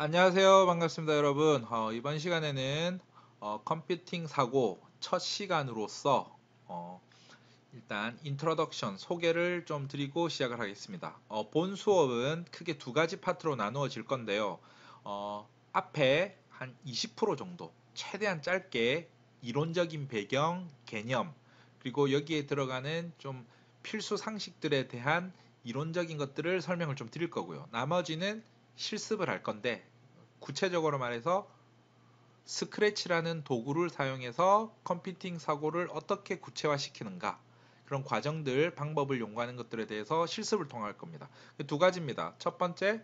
안녕하세요. 반갑습니다, 여러분. 이번 시간에는 컴퓨팅 사고 첫 시간으로서 일단 인트로덕션 소개를 좀 드리고 시작을 하겠습니다. 본 수업은 크게 두 가지 파트로 나누어질 건데요. 앞에 한 20% 정도 최대한 짧게 이론적인 배경, 개념, 그리고 여기에 들어가는 좀 필수 상식들에 대한 이론적인 것들을 설명을 좀 드릴 거고요. 나머지는 실습을 할 건데 구체적으로 말해서 스크래치라는 도구를 사용해서 컴퓨팅 사고를 어떻게 구체화시키는가, 그런 과정들, 방법을 연구하는 것들에 대해서 실습을 통할 겁니다. 두 가지입니다. 첫 번째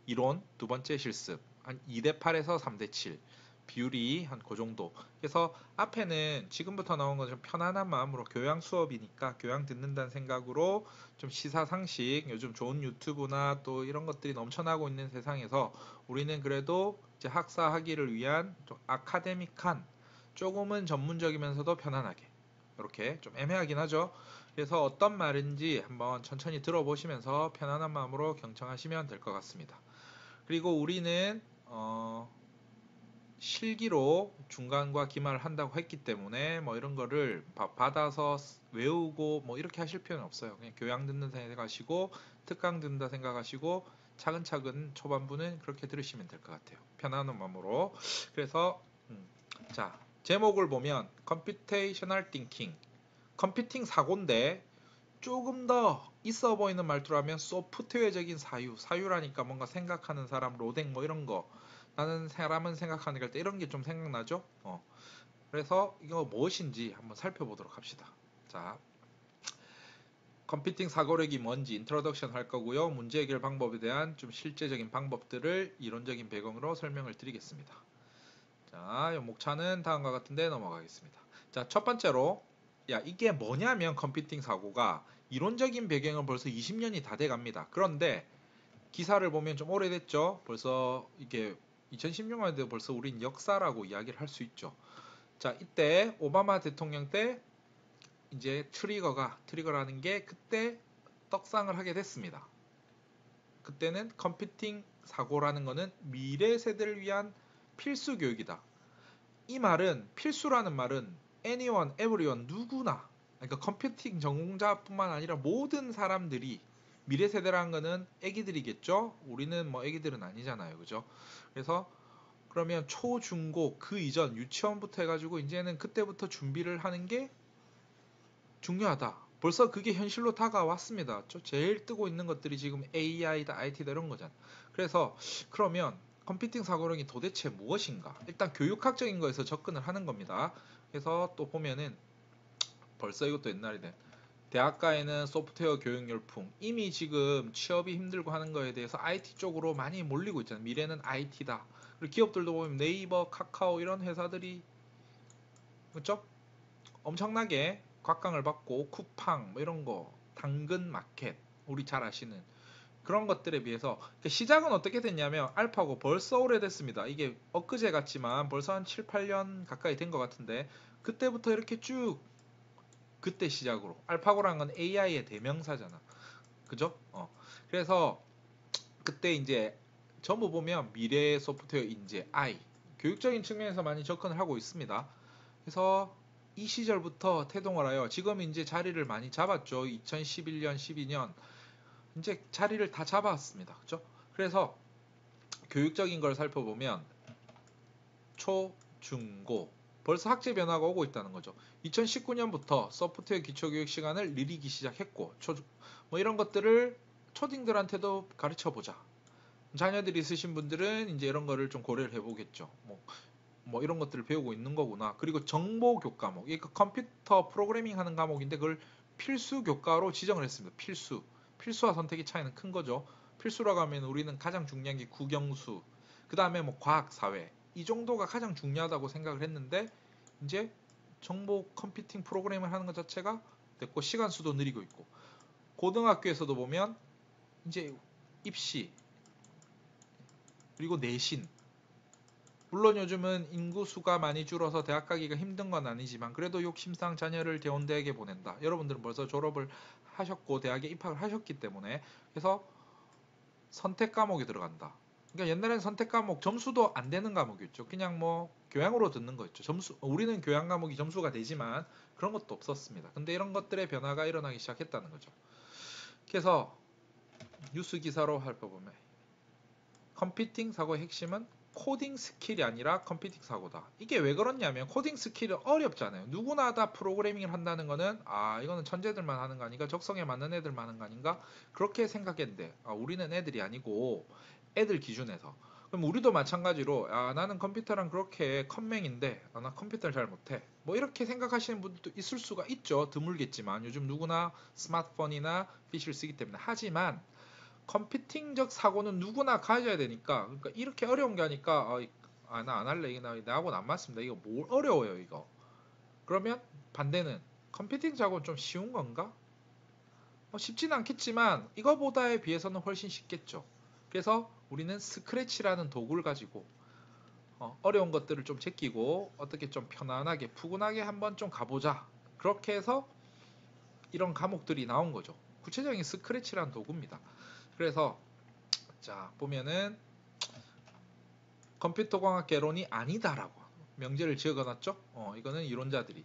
이론, 두 번째 실습. 한 2대 8에서 3대 7. 비율이 한 그 정도. 그래서 앞에는 지금부터 나온 건 좀 편안한 마음으로 교양 수업이니까 교양 듣는다는 생각으로 좀 시사상식, 요즘 좋은 유튜브나 또 이런 것들이 넘쳐나고 있는 세상에서 우리는 그래도 이제 학사하기를 위한 좀 아카데믹한, 조금은 전문적이면서도 편안하게, 이렇게 좀 애매하긴 하죠. 그래서 어떤 말인지 한번 천천히 들어보시면서 편안한 마음으로 경청하시면 될 것 같습니다. 그리고 우리는 실기로 중간과 기말을 한다고 했기 때문에 뭐 이런 거를 받아서 외우고 뭐 이렇게 하실 필요는 없어요. 그냥 교양 듣는 생각하시고 특강 듣는다 생각하시고 차근차근 초반부는 그렇게 들으시면 될 것 같아요. 편안한 마음으로. 그래서 자, 제목을 보면 컴퓨테이셔널 띵킹, 컴퓨팅 사고인데 조금 더 있어 보이는 말투로 하면 소프트웨어적인 사유라니까 뭔가 생각하는 사람, 로댕 뭐 이런 거. 나는 사람은 생각하는 때 이런 게 좀 생각나죠? 그래서 이거 무엇인지 한번 살펴보도록 합시다. 자, 컴퓨팅 사고력이 뭔지 인트로덕션 할 거고요. 문제 해결 방법에 대한 좀 실제적인 방법들을 이론적인 배경으로 설명을 드리겠습니다. 자, 목차는 다음과 같은데 넘어가겠습니다. 자, 첫 번째로 이게 뭐냐면 컴퓨팅 사고가 이론적인 배경은 벌써 20년이 다 돼갑니다. 그런데 기사를 보면 좀 오래됐죠. 벌써 이게 2016년에도 벌써 우린 역사라고 이야기를 할 수 있죠. 자, 이때 오바마 대통령 때 이제 트리거라는 게 그때 떡상을 하게 됐습니다. 그때는 컴퓨팅 사고라는 거는 미래 세대를 위한 필수 교육이다. 이 말은, 필수라는 말은 anyone, everyone, 누구나, 그러니까 컴퓨팅 전공자뿐만 아니라 모든 사람들이, 미래 세대라는 거는 애기들이겠죠. 우리는 뭐 애기들은 아니잖아요, 그죠? 그래서 그러면 초, 중, 고 그 이전 유치원부터 해가지고 이제는 그때부터 준비를 하는 게 중요하다. 벌써 그게 현실로 다가왔습니다. 제일 뜨고 있는 것들이 지금 AI다, IT다 이런 거잖아. 그래서 그러면 컴퓨팅 사고력이 도대체 무엇인가? 일단 교육학적인 거에서 접근을 하는 겁니다. 그래서 또 보면은 벌써 이것도 옛날이네. 대학가에는 소프트웨어 교육 열풍, 이미 지금 취업이 힘들고 하는 거에 대해서 IT 쪽으로 많이 몰리고 있잖아요. 미래는 IT다. 그리고 기업들도 보면 네이버, 카카오 이런 회사들이, 그렇죠? 엄청나게 곽강을 받고 쿠팡 뭐 이런 거, 당근 마켓, 우리 잘 아시는 그런 것들에 비해서 시작은 어떻게 됐냐면 알파고 벌써 오래됐습니다. 이게 엊그제 같지만 벌써 한 7, 8년 가까이 된 것 같은데 그때부터 이렇게 쭉, 그때 시작으로 알파고라는 건 AI의 대명사잖아. 그죠? 그래서 그때 이제 전부 보면 미래 소프트웨어 인재 I, 교육적인 측면에서 많이 접근을 하고 있습니다. 그래서 이 시절부터 태동을 하여 지금 이제 자리를 많이 잡았죠. 2011년, 12년 이제 자리를 다 잡았습니다. 그렇죠? 그래서 교육적인 걸 살펴보면 초, 중, 고 벌써 학제 변화가 오고 있다는 거죠. 2019년부터 소프트웨어 기초교육 시간을 늘리기 시작했고 뭐 이런 것들을 초딩들한테도 가르쳐 보자. 자녀들이 있으신 분들은 이제 이런 거를 좀 고려를 해보겠죠. 뭐 이런 것들을 배우고 있는 거구나. 그리고 정보 교과 과목, 이게 컴퓨터 프로그래밍 하는 과목인데 그걸 필수 교과로 지정을 했습니다. 필수와 선택의 차이는 큰 거죠. 필수라고 하면 우리는 가장 중요한 게 국영수, 그 다음에 뭐 과학, 사회, 이 정도가 가장 중요하다고 생각을 했는데 이제 정보 컴퓨팅 프로그램을 하는 것 자체가 됐고 시간 수도 느리고 있고, 고등학교에서도 보면 이제 입시 그리고 내신, 물론 요즘은 인구수가 많이 줄어서 대학 가기가 힘든 건 아니지만 그래도 욕심상 자녀를 대원대학에 보낸다. 여러분들은 벌써 졸업을 하셨고 대학에 입학을 하셨기 때문에, 그래서 선택 과목이 들어간다. 그러니까 옛날엔 선택 과목 점수도 안 되는 과목이었죠. 그냥 뭐 교양으로 듣는 거였죠. 점수 우리는 교양 과목이 점수가 되지만 그런 것도 없었습니다. 근데 이런 것들의 변화가 일어나기 시작했다는 거죠. 그래서 뉴스 기사로 살펴보면 컴퓨팅 사고의 핵심은 코딩 스킬이 아니라 컴퓨팅 사고다. 이게 왜 그렇냐면 코딩 스킬은 어렵잖아요. 누구나 다 프로그래밍을 한다는 거는 이거는 천재들만 하는 거 아닌가, 적성에 맞는 애들만 하는 거 아닌가 그렇게 생각했는데 우리는 애들이 아니고 애들 기준에서 그럼 우리도 마찬가지로 나는 컴퓨터랑 그렇게 컴맹인데 나 컴퓨터를 잘 못해 뭐 이렇게 생각하시는 분들도 있을 수가 있죠. 드물겠지만 요즘 누구나 스마트폰이나 PC를 쓰기 때문에. 하지만 컴퓨팅적 사고는 누구나 가져야 되니까 그러니까 이렇게 어려운 게 하니까 나 안 할래. 나하고는 안 맞습니다. 이거 뭘 어려워요 이거. 그러면 반대는 컴퓨팅 사고는 좀 쉬운 건가? 쉽진 않겠지만 이거보다에 비해서는 훨씬 쉽겠죠. 그래서 우리는 스크래치라는 도구를 가지고 어려운 것들을 좀 제끼고 어떻게 좀 편안하게 푸근하게 한번 좀 가보자. 그렇게 해서 이런 과목들이 나온 거죠. 구체적인 스크래치라는 도구입니다. 그래서 자 보면은 컴퓨터공학 개론이 아니다라고 명제를 지어놨죠. 이거는 이론자들이.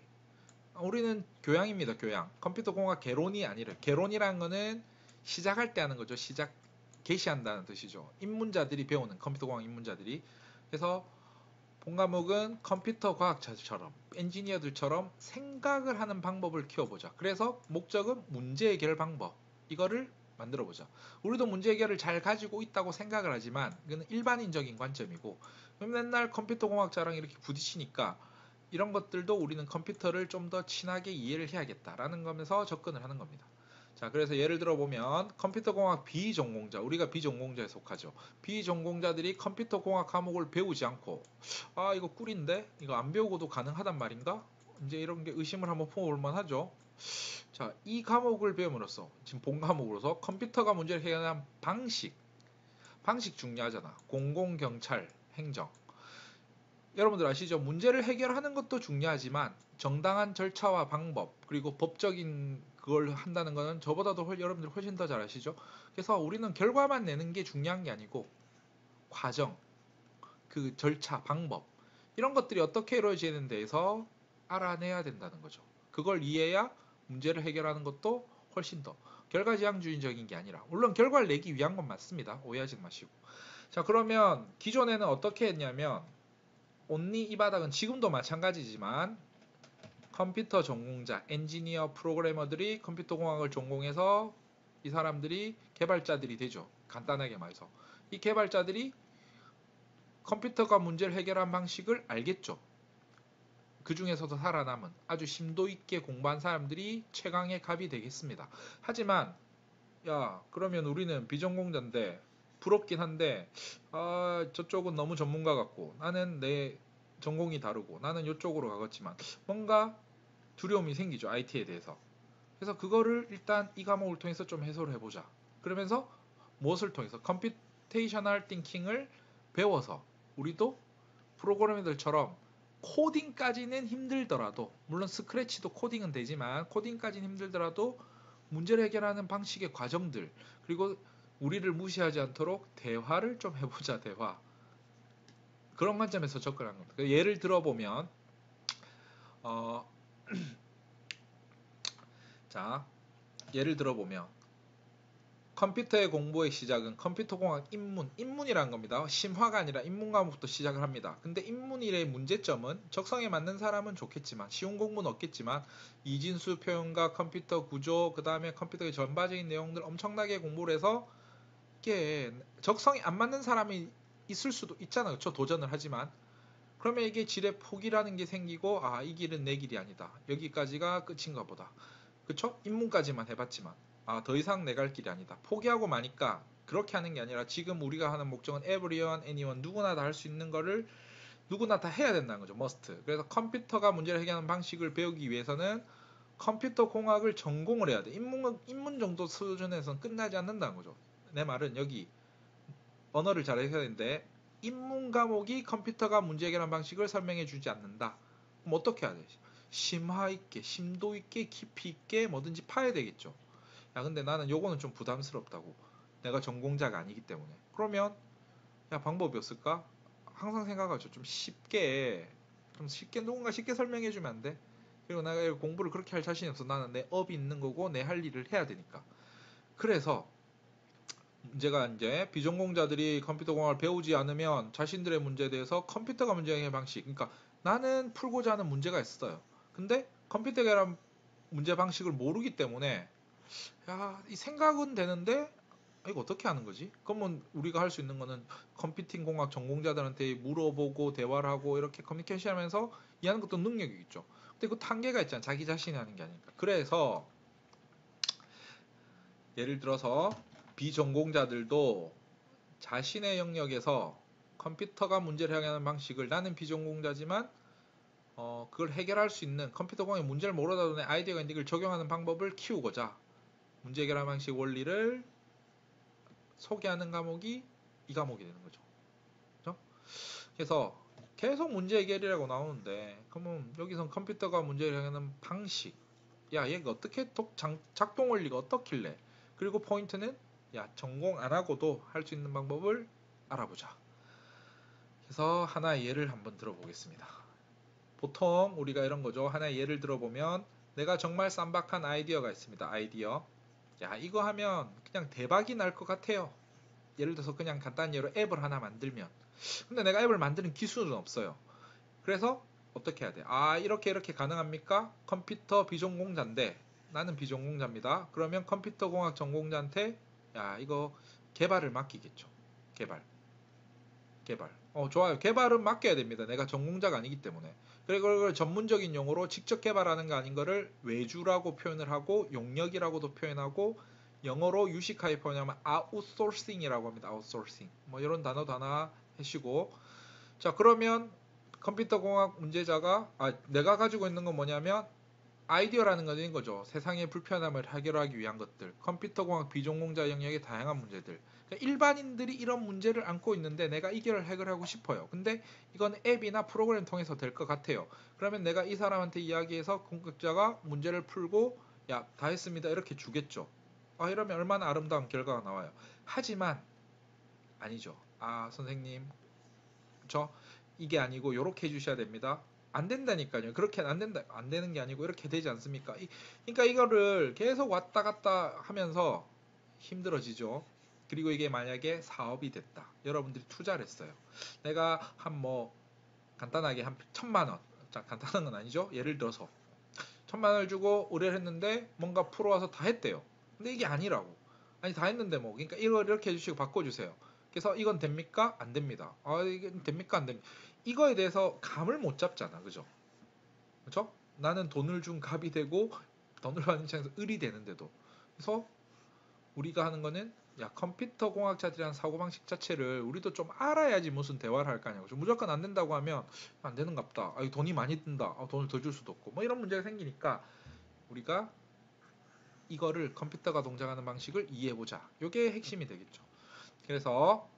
우리는 교양입니다. 교양. 컴퓨터공학 개론이 아니라 개론이라는 거는 시작할 때 하는 거죠. 시작 개시한다는 뜻이죠. 입문자들이 배우는 컴퓨터공학 입문자들이. 그래서 본 과목은 컴퓨터 과학자들처럼 엔지니어들처럼 생각을 하는 방법을 키워보자. 그래서 목적은 문제 해결 방법. 이거를 만들어보자. 우리도 문제 해결을 잘 가지고 있다고 생각을 하지만 이거는 일반인적인 관점이고 맨날 컴퓨터 공학자랑 이렇게 부딪히니까 이런 것들도 우리는 컴퓨터를 좀 더 친하게 이해를 해야겠다라는 거면서 접근을 하는 겁니다. 자, 그래서 예를 들어 보면 컴퓨터공학 비전공자, 우리가 비전공자에 속하죠. 비전공자들이 컴퓨터공학 과목을 배우지 않고 이거 꿀인데? 이거 안 배우고도 가능하단 말인가? 이제 이런 게 의심을 한번 품어볼 만하죠. 자, 이 과목을 배움으로써 지금 본 과목으로서 컴퓨터가 문제를 해결하는 방식 중요하잖아. 공공, 경찰, 행정. 여러분들 아시죠? 문제를 해결하는 것도 중요하지만 정당한 절차와 방법 그리고 법적인 그걸 한다는 거는 저보다도 여러분들 훨씬 더 잘 아시죠? 그래서 우리는 결과만 내는 게 중요한 게 아니고 과정, 그 절차, 방법 이런 것들이 어떻게 이루어지는 데에서 알아내야 된다는 거죠. 그걸 이해해야 문제를 해결하는 것도 훨씬 더 결과지향주의적인 게 아니라 물론 결과를 내기 위한 건 맞습니다. 오해하지 마시고. 자, 그러면 기존에는 어떻게 했냐면 온리 이 바닥은 지금도 마찬가지지만 컴퓨터 전공자, 엔지니어, 프로그래머들이 컴퓨터 공학을 전공해서 이 사람들이 개발자들이 되죠. 간단하게 말해서. 이 개발자들이 컴퓨터가 문제를 해결한 방식을 알겠죠. 그 중에서도 살아남은 아주 심도 있게 공부한 사람들이 최강의 갑이 되겠습니다. 하지만 그러면 우리는 비전공자인데 부럽긴 한데 저쪽은 너무 전문가 같고 나는 내 전공이 다르고 나는 이쪽으로 가겠지만 뭔가 두려움이 생기죠. IT에 대해서. 그래서 그거를 일단 이 과목을 통해서 좀 해소를 해보자. 그러면서 무엇을 통해서 컴퓨테이셔널 띵킹을 배워서 우리도 프로그래머들처럼 코딩까지는 힘들더라도 물론 스크래치도 코딩은 되지만 코딩까지는 힘들더라도 문제를 해결하는 방식의 과정들 그리고 우리를 무시하지 않도록 대화를 좀 해보자. 대화. 그런 관점에서 접근한 겁니다. 예를 들어보면 자, 예를 들어보면 컴퓨터의 공부의 시작은 컴퓨터공학 입문이라는 겁니다. 심화가 아니라 입문 과목부터 시작을 합니다. 근데 입문일의 문제점은 적성에 맞는 사람은 좋겠지만 쉬운 공부는 없겠지만 이진수 표현과 컴퓨터 구조 그 다음에 컴퓨터의 전반적인 내용들 엄청나게 공부를 해서 이게 적성에 안 맞는 사람이 있을 수도 있잖아요. 저 도전을 하지만 그러면 이게 질의 포기라는 게 생기고 이 길은 내 길이 아니다. 여기까지가 끝인가 보다. 그쵸? 입문까지만 해봤지만 더 이상 내 갈 길이 아니다. 포기하고 마니까 그렇게 하는 게 아니라 지금 우리가 하는 목적은 everyone, anyone 누구나 다 할 수 있는 거를 누구나 다 해야 된다는 거죠. must. 그래서 컴퓨터가 문제를 해결하는 방식을 배우기 위해서는 컴퓨터 공학을 전공을 해야 돼. 입문 정도 수준에서는 끝나지 않는다는 거죠. 내 말은 여기 언어를 잘해야 되는데 입문 과목이 컴퓨터가 문제 해결하는 방식을 설명해 주지 않는다. 그럼 어떻게 해야 돼? 심화 있게, 심도 있게, 깊이 있게 뭐든지 파야 되겠죠. 근데 나는 요거는 좀 부담스럽다고. 내가 전공자가 아니기 때문에. 그러면 야, 방법이 없을까? 항상 생각하죠. 좀 쉽게 누군가 쉽게 설명해 주면 안 돼? 그리고 내가 공부를 그렇게 할 자신이 없어. 나는 내 업이 있는 거고 내 할 일을 해야 되니까. 그래서 문제가 이제 비전공자들이 컴퓨터 공학을 배우지 않으면 자신들의 문제에 대해서 컴퓨터가 문제 해결 방식, 그러니까 나는 풀고자 하는 문제가 있어요. 근데 컴퓨터 해결 문제 방식을 모르기 때문에 야, 이 생각은 되는데 이거 어떻게 하는 거지? 그러면 우리가 할 수 있는 거는 컴퓨팅 공학 전공자들한테 물어보고 대화를 하고 이렇게 커뮤니케이션 하면서 이해하는 것도 능력이겠죠. 근데 그 한계가 있잖아. 자기 자신이 하는 게 아니니까. 그래서 예를 들어서 비전공자들도 자신의 영역에서 컴퓨터가 문제를 해결하는 방식을 나는 비전공자지만 그걸 해결할 수 있는 컴퓨터 공학의 문제를 모르다 보니 아이디어가 있는 걸 적용하는 방법을 키우고자 문제 해결하는 방식 원리를 소개하는 과목이 이 과목이 되는 거죠. 그렇죠? 그래서 계속 문제 해결이라고 나오는데 그러면 여기선 컴퓨터가 문제를 해결하는 방식 야 얘가 어떻게 작동 원리가 어떻길래 그리고 포인트는 야 전공 안 하고도 할 수 있는 방법을 알아보자. 그래서 하나의 예를 한번 들어보겠습니다. 보통 우리가 이런 거죠. 하나의 예를 들어보면 내가 정말 쌈박한 아이디어가 있습니다. 아이디어. 야 이거 하면 그냥 대박이 날 것 같아요. 예를 들어서 그냥 간단한 예로 앱을 하나 만들면 근데 내가 앱을 만드는 기술은 없어요. 그래서 어떻게 해야 돼? 아 이렇게 가능합니까? 컴퓨터 비전공자인데 나는 비전공자입니다. 그러면 컴퓨터 공학 전공자한테 야 이거 개발을 맡기겠죠. 개발. 좋아요. 개발은 맡겨야 됩니다. 내가 전공자가 아니기 때문에. 그리고 그걸 전문적인 용어로 직접 개발하는 거 아닌 거를 외주라고 표현을 하고 용역이라고도 표현하고 영어로 유식하게 표현하면 아웃소싱이라고 합니다. 아웃소싱. 뭐 이런 단어도 하나 해시고 자 그러면 컴퓨터 공학 문제자가 내가 가지고 있는 건 뭐냐면 아이디어라는 것인 거죠. 세상의 불편함을 해결하기 위한 것들. 컴퓨터 공학 비전공자 영역의 다양한 문제들. 그러니까 일반인들이 이런 문제를 안고 있는데 내가 이 길을 해결하고 싶어요. 근데 이건 앱이나 프로그램 통해서 될 것 같아요. 그러면 내가 이 사람한테 이야기해서 공격자가 문제를 풀고 야, 다 했습니다. 이렇게 주겠죠. 이러면 얼마나 아름다운 결과가 나와요. 하지만 아니죠. 선생님 저 이게 아니고 이렇게 해주셔야 됩니다. 안 된다니까요. 그렇게 안 되는 게 아니고 이렇게 되지 않습니까? 그러니까 이거를 계속 왔다 갔다 하면서 힘들어지죠. 그리고 이게 만약에 사업이 됐다. 여러분들이 투자를 했어요. 내가 간단하게 한 1,000만 원. 자, 간단한 건 아니죠. 예를 들어서 1,000만 원을 주고 의뢰를 했는데 뭔가 풀어와서 다 했대요. 근데 이게 아니라고. 아니 다 했는데 그러니까 이걸 이렇게 해주시고 바꿔주세요. 그래서 이건 됩니까? 안 됩니다. 이게 됩니까? 안 됩니까? 이거에 대해서 감을 못 잡잖아. 그죠? 그죠? 나는 돈을 준 갑이 되고 돈을 받는 입장에서 을이 되는데도. 그래서 우리가 하는 거는 야 컴퓨터 공학자들이란 사고방식 자체를 우리도 좀 알아야지 무슨 대화를 할 거 아니야. 무조건 안 된다고 하면 안 되는갑다. 돈이 많이 든다. 돈을 더 줄 수도 없고 뭐 이런 문제가 생기니까 우리가 이거를 컴퓨터가 동작하는 방식을 이해해보자. 이게 핵심이 되겠죠. 그래서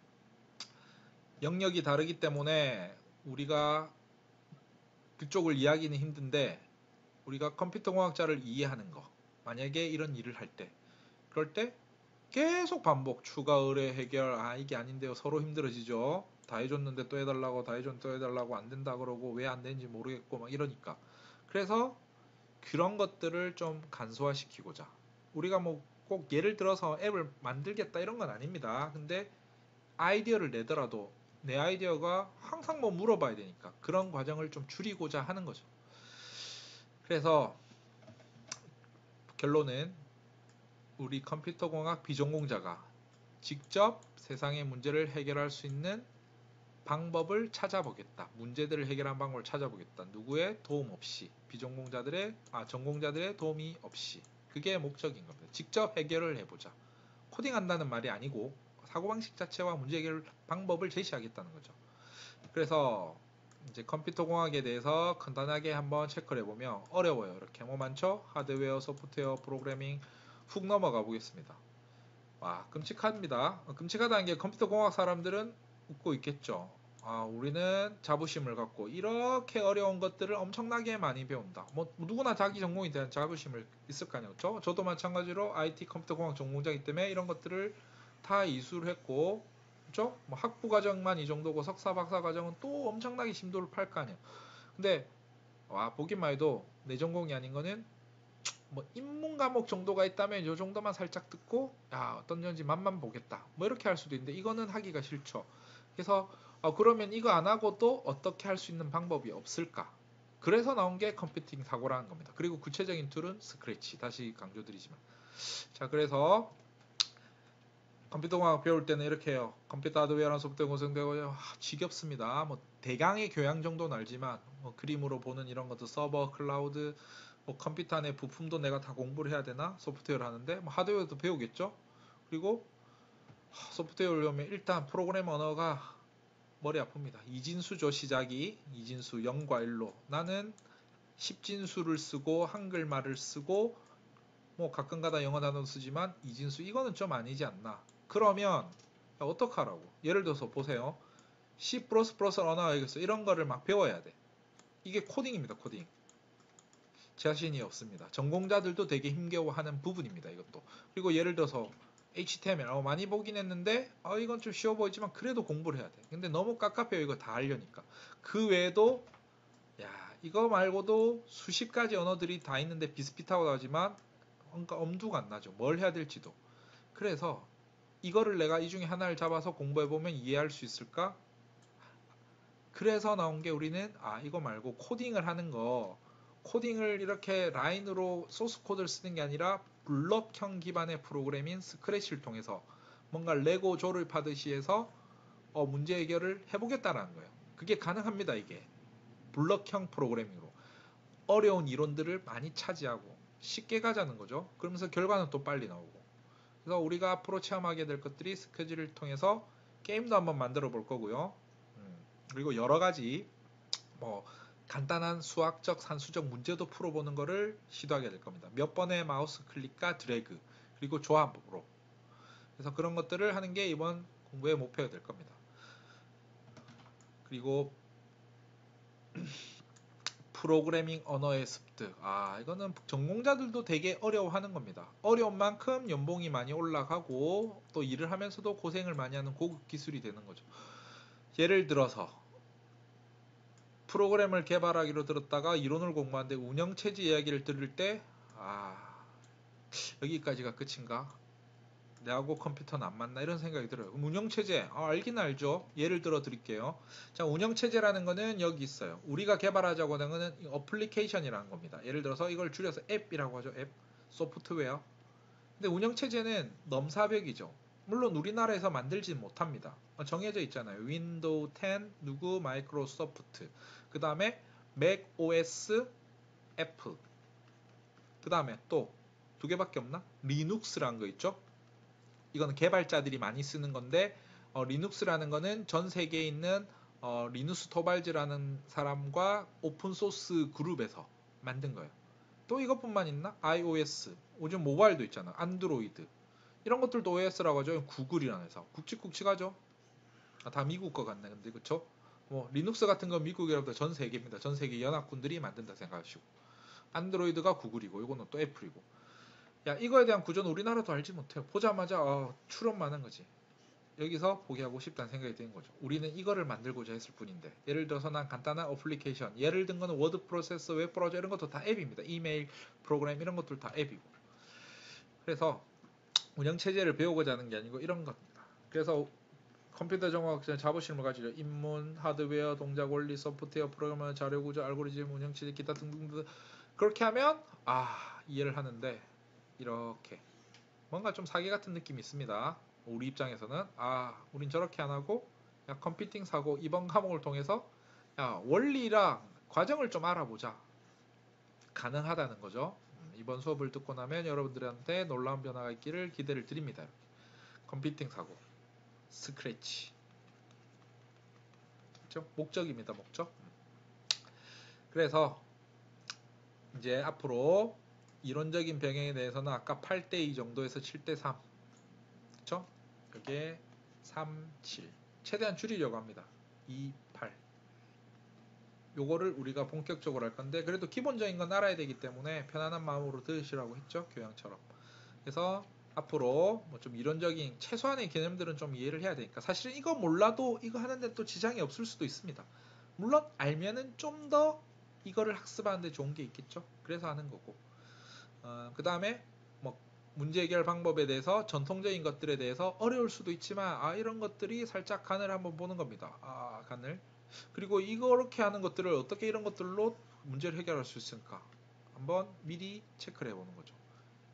영역이 다르기 때문에 우리가 그쪽을 이해하기는 힘든데 우리가 컴퓨터 공학자를 이해하는 거 만약에 이런 일을 할 때 그럴 때 계속 반복 추가 의뢰 해결 이게 아닌데요 서로 힘들어지죠 다 해줬는데 또 해달라고 다 해줬는데 또 해달라고 안 된다 그러고 왜 안 되는지 모르겠고 막 이러니까 그래서 그런 것들을 좀 간소화시키고자 우리가 꼭 예를 들어서 앱을 만들겠다 이런 건 아닙니다 근데 아이디어를 내더라도 내 아이디어가 항상 물어봐야 되니까 그런 과정을 좀 줄이고자 하는 거죠. 그래서 결론은 우리 컴퓨터공학 비전공자가 직접 세상의 문제를 해결할 수 있는 방법을 찾아보겠다. 문제들을 해결한 방법을 찾아보겠다. 누구의 도움 없이 전공자들의 도움이 없이 그게 목적인 겁니다. 직접 해결을 해보자. 코딩한다는 말이 아니고 사고방식 자체와 문제 해결 방법을 제시하겠다는 거죠. 그래서 이제 컴퓨터 공학에 대해서 간단하게 한번 체크를 해보면 어려워요. 이렇게 많죠? 하드웨어, 소프트웨어, 프로그래밍 훅 넘어가 보겠습니다. 와 끔찍합니다. 끔찍하다는 게 컴퓨터 공학 사람들은 웃고 있겠죠. 우리는 자부심을 갖고 이렇게 어려운 것들을 엄청나게 많이 배운다. 누구나 자기 전공에 대한 자부심을 있을 거 아니에요. 그렇죠? 저도 마찬가지로 IT 컴퓨터 공학 전공자이기 때문에 이런 것들을 다 이수를 했고 그렇죠? 뭐 학부 과정만 이 정도고 석사 박사 과정은 또 엄청나게 심도를 팔 거 아니에요. 근데 와 보기만 해도 내 전공이 아닌 거는 뭐 인문 과목 정도가 있다면 이 정도만 살짝 듣고 야 어떤 건지 맛만 보겠다 뭐 이렇게 할 수도 있는데 이거는 하기가 싫죠. 그래서 그러면 이거 안 하고도 어떻게 할 수 있는 방법이 없을까? 그래서 나온 게 컴퓨팅 사고라는 겁니다. 그리고 구체적인 툴은 스크래치. 다시 강조드리지만. 자, 그래서 컴퓨터공학 배울 때는 이렇게 해요. 컴퓨터 하드웨어랑 소프트웨어 구성되고 지겹습니다. 뭐 대강의 교양 정도는 알지만 뭐 그림으로 보는 이런 것도 서버, 클라우드, 뭐 컴퓨터 안에 부품도 내가 다 공부를 해야 되나? 소프트웨어를 하는데 뭐 하드웨어도 배우겠죠. 그리고 소프트웨어를 배우면 일단 프로그램 언어가 머리 아픕니다. 이진수죠 시작이. 이진수 0과 1로. 나는 십진수를 쓰고 한글말을 쓰고 뭐 가끔가다 영어 단어 쓰지만 이진수 이거는 좀 아니지 않나. 그러면 어떡하라고. 예를 들어서 보세요. C++ 언어가 있어. 이런 거를 막 배워야 돼. 이게 코딩입니다. 코딩. 자신이 없습니다. 전공자들도 되게 힘겨워하는 부분입니다. 이것도. 그리고 예를 들어서 HTML 많이 보긴 했는데 이건 좀 쉬워 보이지만 그래도 공부를 해야 돼. 근데 너무 깝깝해요. 이거 다 하려니까. 그 외에도 야 이거 말고도 수십 가지 언어들이 다 있는데 비슷비슷하고 하지만 엄두가 안 나죠. 뭘 해야 될지도. 그래서 이거를 내가 이 중에 하나를 잡아서 공부해보면 이해할 수 있을까? 그래서 나온 게 우리는 이거 말고 코딩을 하는 거 코딩을 이렇게 라인으로 소스 코드를 쓰는 게 아니라 블럭형 기반의 프로그램인 스크래치를 통해서 뭔가 레고 조립하듯이 해서 문제 해결을 해보겠다라는 거예요. 그게 가능합니다. 이게 블럭형 프로그래밍으로 어려운 이론들을 많이 차지하고 쉽게 가자는 거죠. 그러면서 결과는 또 빨리 나오고. 그래서 우리가 앞으로 체험하게 될 것들이 스케줄을 통해서 게임도 한번 만들어 볼 거고요. 그리고 여러 가지 뭐 간단한 수학적 산수적 문제도 풀어보는 거를 시도하게 될 겁니다. 몇 번의 마우스 클릭과 드래그 그리고 조합으로. 그래서 그런 것들을 하는 게 이번 공부의 목표가 될 겁니다. 그리고 프로그래밍 언어의 습득. 이거는 전공자들도 되게 어려워하는 겁니다. 어려운 만큼 연봉이 많이 올라가고 또 일을 하면서도 고생을 많이 하는 고급 기술이 되는 거죠. 예를 들어서 프로그램을 개발하기로 들었다가 이론을 공부하는데 운영체제 이야기를 들을 때 여기까지가 끝인가? 내하고 컴퓨터는 안 맞나 이런 생각이 들어요. 그럼 운영체제 알긴 알죠. 예를 들어 드릴게요. 자, 운영체제라는 거는 여기 있어요. 우리가 개발하자고 하는 거는 어플리케이션이라는 겁니다. 예를 들어서 이걸 줄여서 앱이라고 하죠. 앱, 소프트웨어. 근데 운영체제는 넘사벽이죠. 물론 우리나라에서 만들지 못합니다. 정해져 있잖아요. 윈도우 10 누구 마이크로소프트. 그 다음에 맥 OS 애플. 그 다음에 또 두 개밖에 없나? 리눅스라는 거 있죠. 이거는 개발자들이 많이 쓰는 건데 리눅스라는 거는 전 세계에 있는 리누스 토발즈라는 사람과 오픈소스 그룹에서 만든 거예요. 또 이것뿐만 있나? iOS, 요즘 모바일도 있잖아. 안드로이드 이런 것들도 OS라고 하죠. 구글이라는 회사. 굵직굵직하죠. 다 미국 거 같네. 근데 그쵸? 뭐 리눅스 같은 건 미국이라보다 전 세계입니다. 전 세계 연합군들이 만든다 생각하시고 안드로이드가 구글이고 이거는 또 애플이고. 야 이거에 대한 구조는 우리나라도 알지 못해요. 보자마자 추론만 한 거지. 여기서 포기하고 싶다는 생각이 드는 거죠. 우리는 이거를 만들고자 했을 뿐인데 예를 들어서 난 간단한 어플리케이션 예를 든 거는 워드 프로세서, 웹 브라우저 이런 것도 다 앱입니다. 이메일 프로그램 이런 것들 다 앱이고. 그래서 운영체제를 배우고자 하는 게 아니고 이런 겁니다. 그래서 컴퓨터 정보학자 자부심을 가지려 인문, 하드웨어, 동작 원리, 소프트웨어, 프로그래머, 자료 구조, 알고리즘, 운영체제, 기타 등등 그렇게 하면 이해를 하는데 이렇게 뭔가 좀 사기 같은 느낌이 있습니다. 우리 입장에서는 우린 저렇게 안 하고 컴퓨팅 사고 이번 과목을 통해서 원리랑 과정을 좀 알아보자. 가능하다는 거죠. 이번 수업을 듣고 나면 여러분들한테 놀라운 변화가 있기를 기대를 드립니다. 컴퓨팅 사고 스크래치 그렇죠? 목적입니다. 목적. 그래서 이제 앞으로 이론적인 병행에 대해서는 아까 8대2 정도에서 7대3 그렇죠? 여기에 3, 7 최대한 줄이려고 합니다. 2, 8 요거를 우리가 본격적으로 할 건데 그래도 기본적인 건 알아야 되기 때문에 편안한 마음으로 들으시라고 했죠. 교양처럼. 그래서 앞으로 뭐 좀 이론적인 최소한의 개념들은 좀 이해를 해야 되니까 사실은 이거 몰라도 이거 하는데 또 지장이 없을 수도 있습니다. 물론 알면은 좀 더 이거를 학습하는데 좋은 게 있겠죠. 그래서 하는 거고. 그 다음에 뭐 문제 해결 방법에 대해서 전통적인 것들에 대해서 어려울 수도 있지만 이런 것들이 살짝 간을 한번 보는 겁니다. 간을. 그리고 이렇게 하는 것들을 어떻게 이런 것들로 문제를 해결할 수 있을까 한번 미리 체크를 해보는 거죠.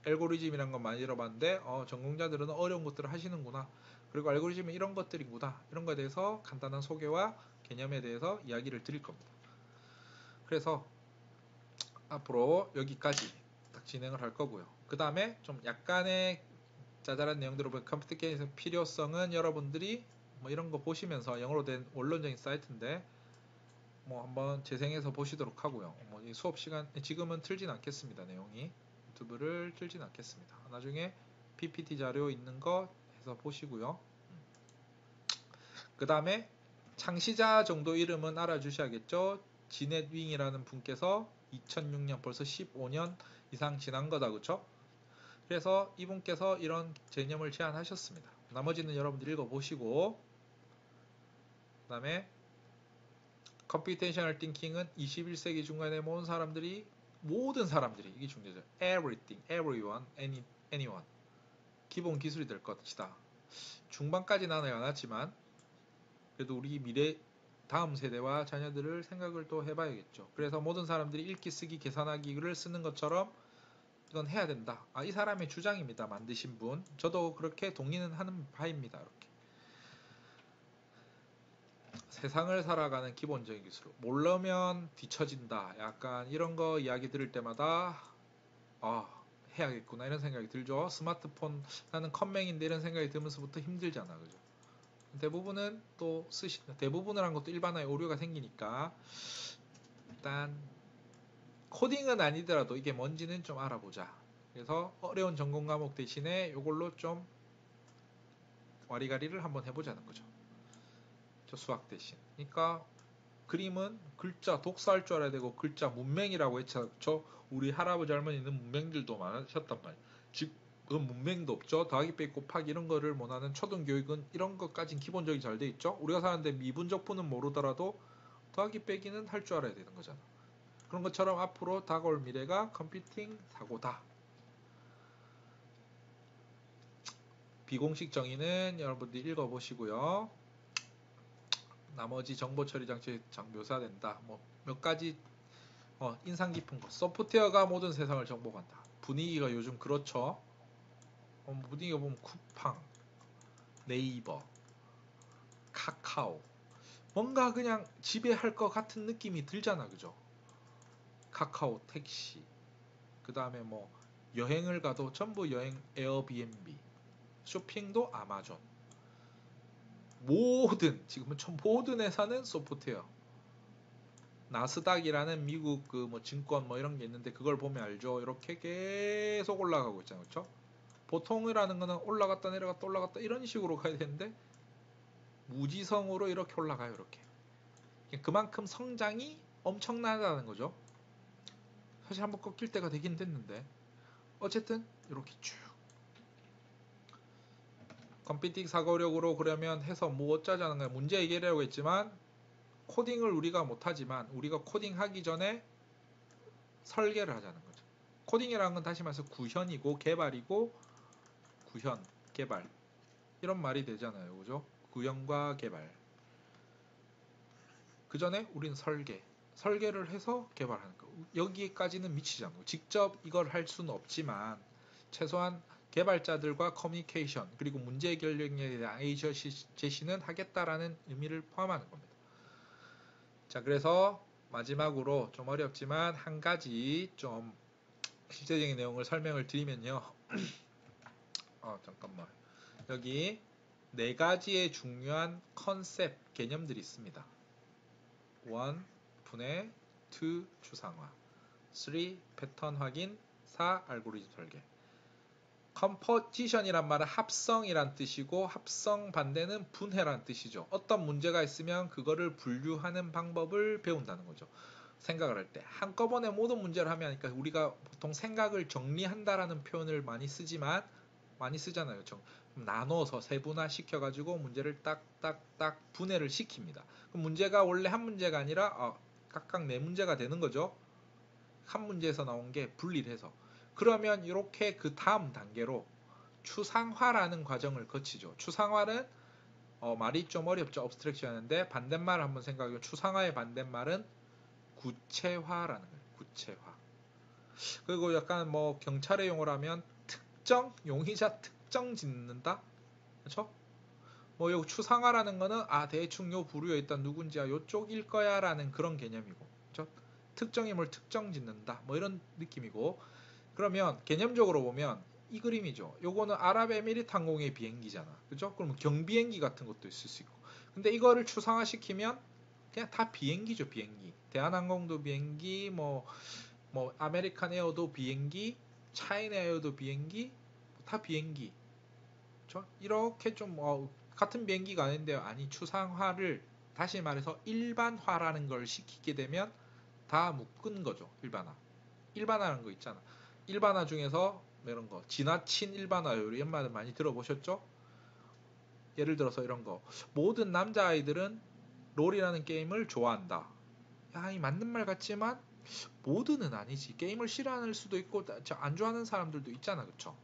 알고리즘이란 건 많이 들어봤는데 전공자들은 어려운 것들을 하시는구나. 그리고 알고리즘은 이런 것들이구나. 이런 거에 대해서 간단한 소개와 개념에 대해서 이야기를 드릴 겁니다. 그래서 앞으로 여기까지 딱 진행을 할 거고요. 그 다음에 좀 약간의 짜잘한 내용들을 보면 컴퓨터 게임의 필요성은 여러분들이 뭐 이런 거 보시면서 영어로 된 원론적인 사이트인데 뭐 한번 재생해서 보시도록 하고요. 뭐 이 수업 시간 지금은 틀진 않겠습니다. 내용이 유튜브를 틀진 않겠습니다. 나중에 PPT 자료 있는 거 해서 보시고요. 그 다음에 창시자 정도 이름은 알아주셔야겠죠. 지넷윙이라는 분께서 2006년 벌써 15년 이상 지난 거다 그쵸? 그래서 이분께서 이런 개념을 제안하셨습니다. 나머지는 여러분들 읽어보시고 그 다음에 컴퓨테이셔널 띵킹은 21세기 중간에 모든 사람들이 이게 중요하죠. Everything, everyone, anyone 기본 기술이 될 것이다. 중반까지 나는 안 왔지만 그래도 우리 미래 다음 세대와 자녀들을 생각을 또 해봐야겠죠. 그래서 모든 사람들이 읽기, 쓰기, 계산하기를 쓰는 것처럼 이건 해야 된다. 이 사람의 주장입니다. 만드신 분. 저도 그렇게 동의는 하는 바입니다. 이렇게. 세상을 살아가는 기본적인 기술. 모르면 뒤처진다. 약간 이런 거 이야기 들을 때마다 해야겠구나 이런 생각이 들죠. 스마트폰 나는 컴맹인데 이런 생각이 들면서부터 힘들잖아. 그죠? 대부분은 또 대부분을 한 것도 일반화에 오류가 생기니까 일단 코딩은 아니더라도 이게 뭔지는 좀 알아보자. 그래서 어려운 전공 과목 대신에 이걸로 좀 와리가리를 한번 해보자는 거죠. 저 수학 대신. 그러니까 그림은 글자 독서할 줄 알아야 되고 글자 문맹이라고 했죠. 우리 할아버지 할머니는 문맹들도 많으셨단 말이에요. 지금 문맹도 없죠. 더하기 빼기 곱하기 이런 거를 못하는 초등교육은 이런 것까진 기본적이 잘 돼 있죠. 우리가 사는데 미분적분은 모르더라도 더하기 빼기는 할 줄 알아야 되는 거잖아. 그런 것처럼 앞으로 다가올 미래가 컴퓨팅 사고다. 비공식 정의는 여러분들이 읽어보시고요. 나머지 정보 처리 장치 묘사된다. 뭐 몇 가지 인상 깊은 것. 소프트웨어가 모든 세상을 정복한다. 분위기가 요즘 그렇죠. 분위기가 보면 쿠팡, 네이버, 카카오 뭔가 그냥 지배할 것 같은 느낌이 들잖아. 그죠? 카카오 택시 그 다음에 뭐 여행을 가도 전부 여행 에어비앤비 쇼핑도 아마존 지금은 모든 회사는 소프트웨어 나스닥이라는 미국 그 뭐 증권 뭐 이런 게 있는데 그걸 보면 알죠. 이렇게 계속 올라가고 있잖아요. 그렇죠? 보통이라는 거는 올라갔다 내려갔다 올라갔다 이런 식으로 가야 되는데 무지성으로 이렇게 올라가요. 이렇게. 그만큼 성장이 엄청나다는 거죠. 사실 한번 꺾일 때가 되긴 됐는데 어쨌든 이렇게 쭉 컴퓨팅 사고력으로 그러면 해서 뭐 어쩌자는 거야. 문제 해결하려고 했지만 코딩을 우리가 못하지만 우리가 코딩하기 전에 설계를 하자는 거죠. 코딩이라는 건 다시 말해서 구현이고 개발이고 구현, 개발 이런 말이 되잖아요. 그죠? 구현과 개발 그 전에 우린 설계를 해서 개발하는 거. 여기까지는 미치지 않고 직접 이걸 할 수는 없지만 최소한 개발자들과 커뮤니케이션 그리고 문제 해결력에 대한 아이디어 제시는 하겠다라는 의미를 포함하는 겁니다. 자, 그래서 마지막으로 좀 어렵지만 한 가지 좀 실제적인 내용을 설명을 드리면요. 잠깐만. 여기 네 가지의 중요한 컨셉 개념들이 있습니다. 1. 분해 2. 추상화 3. 패턴 확인 4. 알고리즘 설계 컴포지션이란 말은 합성이란 뜻이고 합성 반대는 분해란 뜻이죠. 어떤 문제가 있으면 그거를 분류하는 방법을 배운다는 거죠. 생각을 할 때 한꺼번에 모든 문제를 하면 우리가 보통 생각을 정리한다라는 표현을 많이 쓰지만 많이 쓰잖아요. 나눠서 세분화 시켜가지고 문제를 딱딱딱 분해를 시킵니다. 그럼 문제가 원래 한 문제가 아니라 각각 네 문제가 되는 거죠. 한 문제에서 나온 게 분리를 해서. 그러면 이렇게 그 다음 단계로 추상화라는 과정을 거치죠. 추상화는 말이 좀 어렵죠. 업스트랙션 하는데 반대말을 한번 생각해요. 추상화의 반대말은 구체화라는 거예요. 구체화. 그리고 약간 뭐 경찰의 용어로 하면 특정, 용의자 특정 짓는다? 그렇죠? 뭐 요 추상화라는 거는 대충 요 부류에 있던 누군지야 요쪽일 거야 라는 그런 개념이고, 그렇죠? 특정 인물 특정 짓는다 뭐 이런 느낌이고, 그러면 개념적으로 보면 이 그림이죠. 요거는 아랍에미리트 항공의 비행기잖아. 그죠? 그럼 경비행기 같은 것도 있을 수 있고. 근데 이거를 추상화시키면 그냥 다 비행기죠, 비행기. 대한항공도 비행기, 뭐 아메리칸 에어도 비행기, 차이나 에어도 비행기, 다 비행기. 그렇죠? 이렇게 좀 같은 비행기가 아닌데요. 아니, 추상화를 다시 말해서 일반화라는 걸 시키게 되면 다 묶은 거죠. 일반화라는 거 있잖아. 일반화 중에서 이런 거 지나친 일반화 이런 말을 많이 들어보셨죠? 예를 들어서 이런 거, 모든 남자아이들은 롤이라는 게임을 좋아한다. 야, 이 맞는 말 같지만 모두는 아니지. 게임을 싫어하는 수도 있고 안 좋아하는 사람들도 있잖아. 그쵸?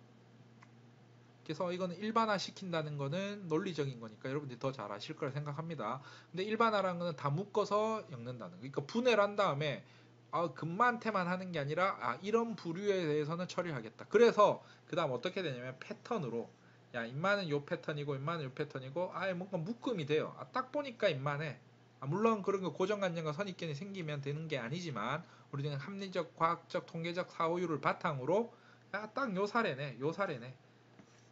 그래서 이거는 일반화 시킨다는 거는 논리적인 거니까 여러분들이 더 잘 아실 거라 생각합니다. 근데 일반화라는 거는 다 묶어서 엮는다는 거. 그러니까 분해를 한 다음에 금만테만 하는 게 아니라 이런 부류에 대해서는 처리하겠다. 그래서 그 다음 어떻게 되냐면 패턴으로, 야, 인마는 요 패턴이고 인마는 요 패턴이고 뭔가 묶음이 돼요. 딱 보니까 인마네. 물론 그런 거 고정관념과 선입견이 생기면 되는 게 아니지만 우리는 합리적, 과학적, 통계적 사후율을 바탕으로 딱 요 사례네, 요 사례네.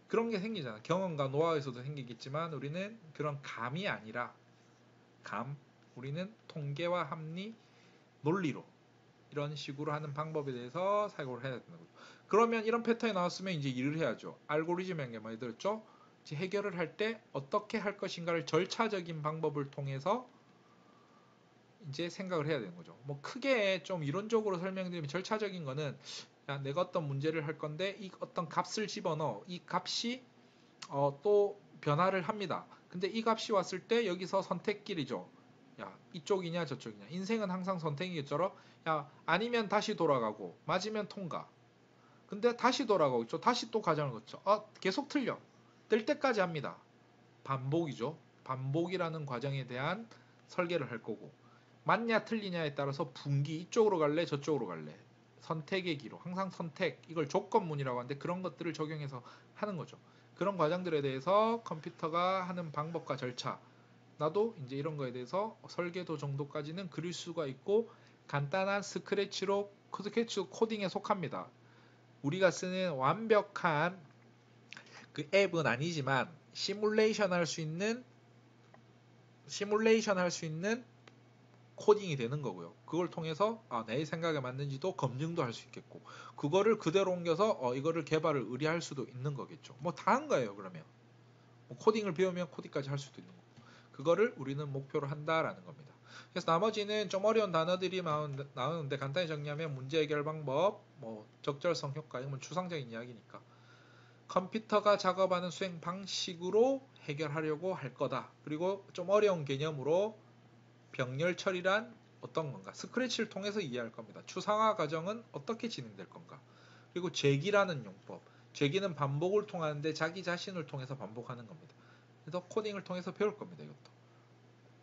그런 게 생기잖아. 경험과 노하우에서도 생기겠지만 우리는 그런 감이 아니라 우리는 통계와 합리, 논리로 이런 식으로 하는 방법에 대해서 사고를 해야 되는 거죠. 그러면 이런 패턴이 나왔으면 이제 일을 해야죠. 알고리즘이라는 게 많이 들었죠. 이제 해결을 할 때 어떻게 할 것인가를 절차적인 방법을 통해서 이제 생각을 해야 되는 거죠. 뭐 크게 좀 이론적으로 설명드리면 절차적인 거는, 내가 어떤 문제를 할 건데 이 어떤 값을 집어넣어. 이 값이 또 변화를 합니다. 근데 이 값이 왔을 때 여기서 선택길이죠. 야, 이쪽이냐 저쪽이냐. 인생은 항상 선택이겠죠. 야, 아니면 다시 돌아가고 맞으면 통과. 근데 다시 돌아가고 있죠. 다시 또 과정을 거쳐. 계속 틀려. 뜰 때까지 합니다. 반복이죠. 반복이라는 과정에 대한 설계를 할 거고, 맞냐 틀리냐에 따라서 분기 이쪽으로 갈래 저쪽으로 갈래, 선택의 기로, 항상 선택, 이걸 조건문이라고 하는데 그런 것들을 적용해서 하는 거죠. 그런 과정들에 대해서 컴퓨터가 하는 방법과 절차, 나도 이제 이런 거에 대해서 설계도 정도까지는 그릴 수가 있고, 간단한 스크래치 코딩에 속합니다. 우리가 쓰는 완벽한 그 앱은 아니지만 시뮬레이션 할 수 있는 코딩이 되는 거고요. 그걸 통해서 내 생각에 맞는지도 검증도 할 수 있겠고, 그거를 그대로 옮겨서 이거를 개발을 의뢰할 수도 있는 거겠죠. 뭐 다 한 거예요. 그러면 뭐 코딩을 배우면 코딩까지 할 수도 있는 거고, 그거를 우리는 목표로 한다라는 겁니다. 그래서 나머지는 좀 어려운 단어들이 나오는데 간단히 정리하면 문제 해결 방법, 뭐 적절성 효과, 이건 추상적인 이야기니까 컴퓨터가 작업하는 수행 방식으로 해결하려고 할 거다. 그리고 좀 어려운 개념으로 병렬 처리란 어떤 건가? 스크래치를 통해서 이해할 겁니다. 추상화 과정은 어떻게 진행될 건가? 그리고 재기라는 용법. 재기는 반복을 통하는데 자기 자신을 통해서 반복하는 겁니다. 그래서 코딩을 통해서 배울 겁니다. 이것도.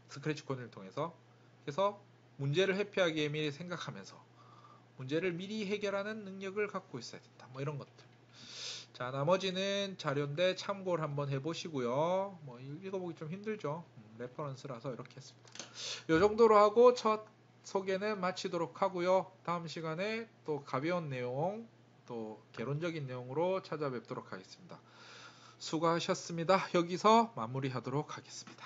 스크래치 코딩을 통해서. 그래서 문제를 회피하기 위해 미리 생각하면서 문제를 미리 해결하는 능력을 갖고 있어야 된다. 뭐 이런 것들. 자, 나머지는 자료인데 참고를 한번 해보시고요. 뭐 읽어보기 좀 힘들죠. 레퍼런스라서 이렇게 했습니다. 이 정도로 하고 첫 소개는 마치도록 하고요. 다음 시간에 또 가벼운 내용, 또 개론적인 내용으로 찾아뵙도록 하겠습니다. 수고하셨습니다. 여기서 마무리하도록 하겠습니다.